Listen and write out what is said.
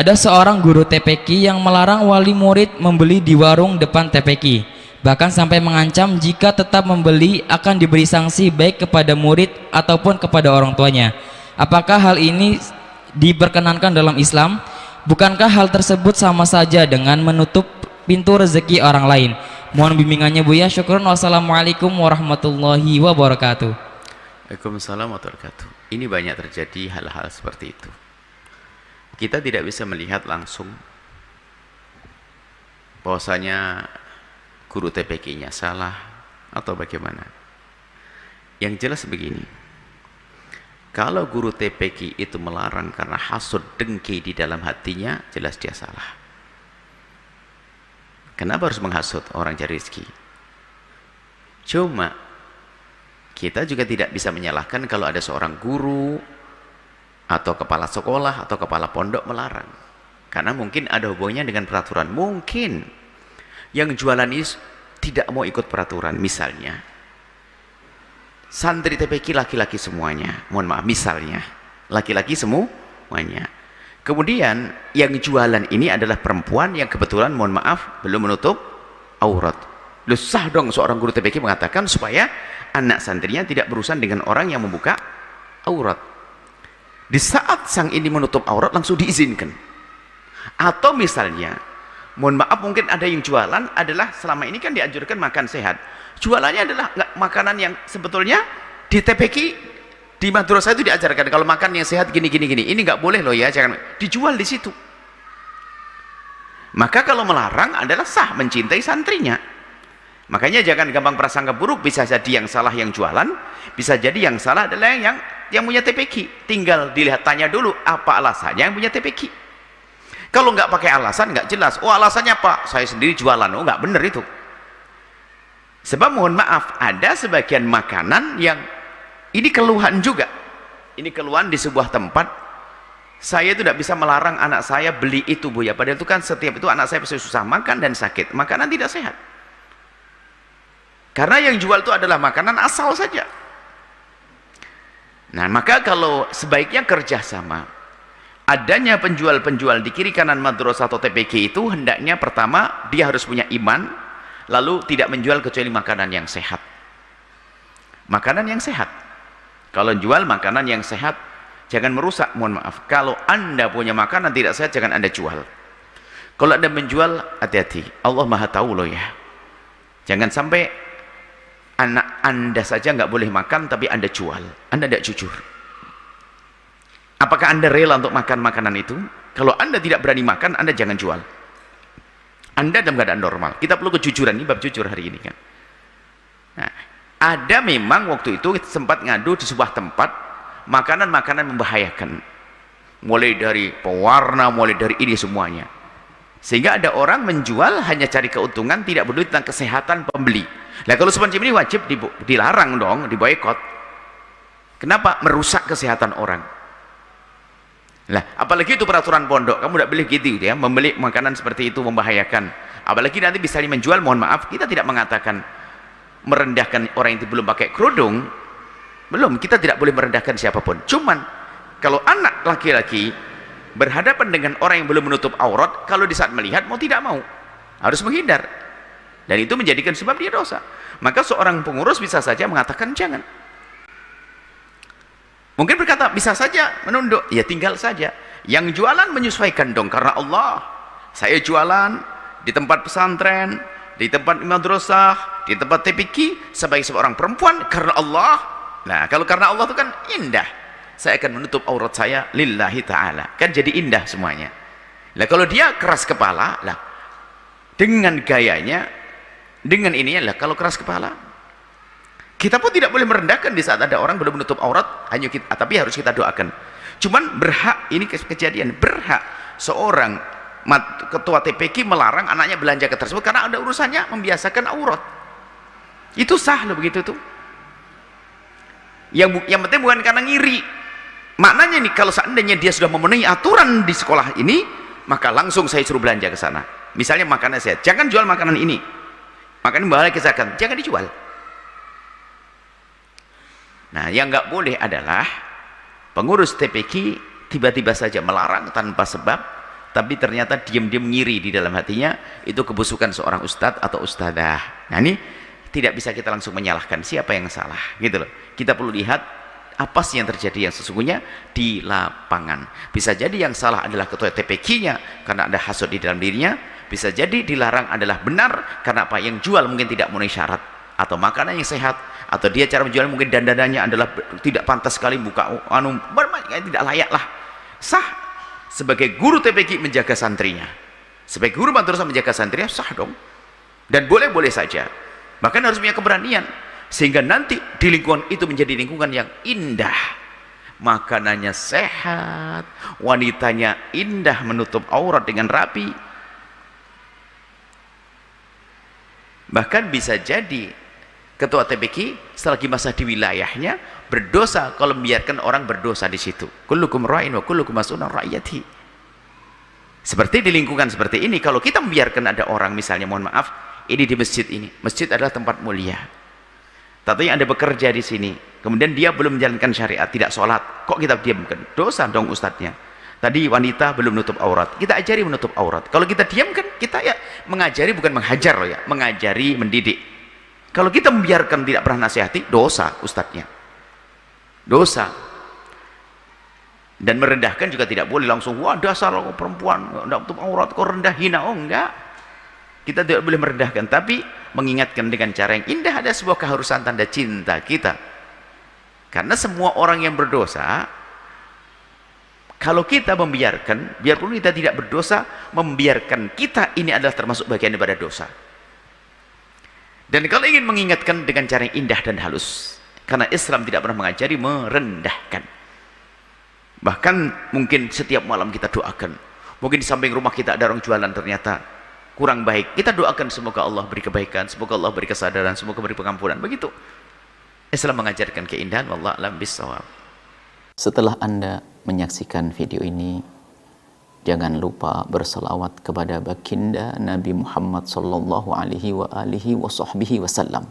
Ada seorang guru TPQ yang melarang wali murid membeli di warung depan TPQ, bahkan sampai mengancam jika tetap membeli akan diberi sanksi baik kepada murid ataupun kepada orang tuanya. Apakah hal ini diperkenankan dalam Islam? Bukankah hal tersebut sama saja dengan menutup pintu rezeki orang lain? Mohon bimbingannya Buya. Syukron. Wassalamualaikum warahmatullahi wabarakatuh. Waalaikumsalam warahmatullahi wabarakatuh. Ini banyak terjadi hal-hal seperti itu. Kita tidak bisa melihat langsung bahwasanya guru TPQ-nya salah atau bagaimana. Yang jelas begini, kalau guru TPQ itu melarang karena hasud dengki di dalam hatinya, jelas dia salah. Kenapa harus menghasut orang cari rezeki? Cuma kita juga tidak bisa menyalahkan kalau ada seorang guru atau kepala sekolah atau kepala pondok melarang, karena mungkin ada hubungannya dengan peraturan. Mungkin yang jualan ini tidak mau ikut peraturan, misalnya santri TPQ laki-laki semuanya, mohon maaf, misalnya laki-laki semuanya, kemudian yang jualan ini adalah perempuan yang kebetulan, mohon maaf, belum menutup aurat. Loh, sah dong seorang guru TPQ mengatakan supaya anak santrinya tidak berurusan dengan orang yang membuka aurat. Di saat sang ini menutup aurat langsung diizinkan. Atau misalnya, mohon maaf, mungkin ada yang jualan adalah selama ini kan dianjurkan makan sehat. Jualannya adalah makanan yang sebetulnya di TPQ, di madrasah itu diajarkan kalau makan yang sehat gini. Ini nggak boleh loh ya, jangan dijual di situ. Maka kalau melarang adalah sah, mencintai santrinya. Makanya jangan gampang prasangka buruk, bisa jadi yang salah yang jualan, bisa jadi yang salah adalah yang punya TPQ. Tinggal dilihat, tanya dulu apa alasannya yang punya TPQ. Kalau nggak pakai alasan, nggak jelas, oh alasannya apa? Saya sendiri jualan. Oh, nggak bener itu. Sebab mohon maaf, ada sebagian makanan yang ini keluhan juga. Ini keluhan di sebuah tempat. Saya itu tidak bisa melarang anak saya beli itu, Bu ya. Padahal itu kan setiap itu anak saya pasti susah makan dan sakit. Makanan tidak sehat. Karena yang jual itu adalah makanan asal saja. Nah, maka kalau sebaiknya kerjasama, adanya penjual-penjual di kiri kanan madrasah atau TPQ itu hendaknya pertama dia harus punya iman, lalu tidak menjual kecuali makanan yang sehat. Makanan yang sehat. Kalau jual makanan yang sehat, jangan merusak, mohon maaf. Kalau Anda punya makanan tidak sehat, jangan Anda jual. Kalau Anda menjual, hati-hati. Allah Maha tahu loh ya. Jangan sampai anak Anda saja nggak boleh makan tapi Anda jual. Anda tidak jujur. Apakah Anda rela untuk makan makanan itu? Kalau Anda tidak berani makan, Anda jangan jual. Anda dalam keadaan normal. Kita perlu kejujuran, ini bab jujur hari ini kan. Nah, ada memang waktu itu sempat ngadu di sebuah tempat makanan-makanan membahayakan. Mulai dari pewarna, mulai dari ini semuanya. Sehingga ada orang menjual hanya cari keuntungan, tidak peduli tentang kesehatan pembeli. Nah, kalau semacam ini wajib dilarang dong, diboikot. Kenapa? Merusak kesehatan orang. Lah, apalagi itu peraturan pondok, kamu tidak boleh gitu ya, membeli makanan seperti itu membahayakan. Apalagi nanti bisa menjual, mohon maaf, kita tidak mengatakan merendahkan orang yang belum pakai kerudung. Belum, kita tidak boleh merendahkan siapapun. Cuman kalau anak laki-laki berhadapan dengan orang yang belum menutup aurat, kalau di saat melihat mau tidak mau harus menghindar, dan itu menjadikan sebab dia dosa. Maka seorang pengurus bisa saja mengatakan jangan. Mungkin berkata bisa saja menunduk, ya tinggal saja. Yang jualan menyesuaikan dong, karena Allah, saya jualan di tempat pesantren, di tempat madrasah, di tempat TPQ sebagai seorang perempuan karena Allah. Nah, kalau karena Allah itu kan indah. Saya akan menutup aurat saya lillahi ta'ala, kan jadi indah semuanya. Nah, kalau dia keras kepala lah, dengan gayanya, dengan ininya lah, kalau keras kepala, kita pun tidak boleh merendahkan di saat ada orang belum menutup aurat, hanya kita, tapi harus kita doakan. Cuman berhak, ini kejadian, berhak seorang ketua TPQ melarang anaknya belanja ke tersebut karena ada urusannya membiasakan aurat. Itu sah loh begitu tuh. Yang penting bukan karena ngiri. Maknanya nih, kalau seandainya dia sudah memenuhi aturan di sekolah ini, maka langsung saya suruh belanja ke sana. Misalnya makanan sehat, jangan jual makanan ini. Makanan bahaya kesehatan, jangan dijual. Nah, yang nggak boleh adalah pengurus TPQ tiba-tiba saja melarang tanpa sebab, tapi ternyata diam-diam ngiri di dalam hatinya, itu kebusukan seorang ustadz atau ustadzah. Nah ini tidak bisa kita langsung menyalahkan siapa yang salah, gitu loh. Kita perlu lihat apa sih yang terjadi yang sesungguhnya di lapangan. Bisa jadi yang salah adalah ketua TPQ-nya karena ada hasud di dalam dirinya, bisa jadi dilarang adalah benar karena apa, yang jual mungkin tidak memenuhi syarat, atau makanan yang sehat, atau dia cara menjual mungkin dandanannya adalah tidak pantas sekali, buka tidak layak lah. Sah sebagai guru TPQ menjaga santrinya, sebagai guru madrasah menjaga santrinya, sah dong, dan boleh-boleh saja. Bahkan harus punya keberanian sehingga nanti di lingkungan itu menjadi lingkungan yang indah, makanannya sehat, wanitanya indah menutup aurat dengan rapi. Bahkan bisa jadi ketua TPQ selagi masa di wilayahnya berdosa kalau membiarkan orang berdosa di situ. Kullukum ra'in wa kullukum mas'ulun an ra'iyatihi. Seperti di lingkungan seperti ini, kalau kita membiarkan ada orang, misalnya mohon maaf, ini di masjid ini, masjid adalah tempat mulia, tapi Anda bekerja di sini, kemudian dia belum menjalankan syariat, tidak sholat, kok kita diamkan? Dosa dong ustadznya. Tadi wanita belum menutup aurat, kita ajari menutup aurat. Kalau kita diamkan, kita ya mengajari, bukan menghajar loh ya, mengajari, mendidik. Kalau kita membiarkan, tidak pernah nasihati, dosa ustadznya, dosa. Dan merendahkan juga tidak boleh langsung, wah dasar perempuan tidak menutup aurat, kok rendah, hina. Oh enggak, kita tidak boleh merendahkan, tapi mengingatkan dengan cara yang indah. Ada sebuah keharusan tanda cinta kita, karena semua orang yang berdosa, kalau kita membiarkan, biarpun kita tidak berdosa, membiarkan kita ini adalah termasuk bagian daripada dosa. Dan kalau ingin mengingatkan dengan cara yang indah dan halus, karena Islam tidak pernah mengajari merendahkan. Bahkan mungkin setiap malam kita doakan, mungkin di samping rumah kita ada orang jualan ternyata kurang baik, kita doakan semoga Allah beri kebaikan, semoga Allah beri kesadaran, semoga beri pengampunan. Begitu Islam mengajarkan keindahan. Wallahu a'lam bishawab. Setelah Anda menyaksikan video ini, jangan lupa berselawat kepada baginda Nabi Muhammad sallallahu alaihi wa alihi wa sahbihi wasallam.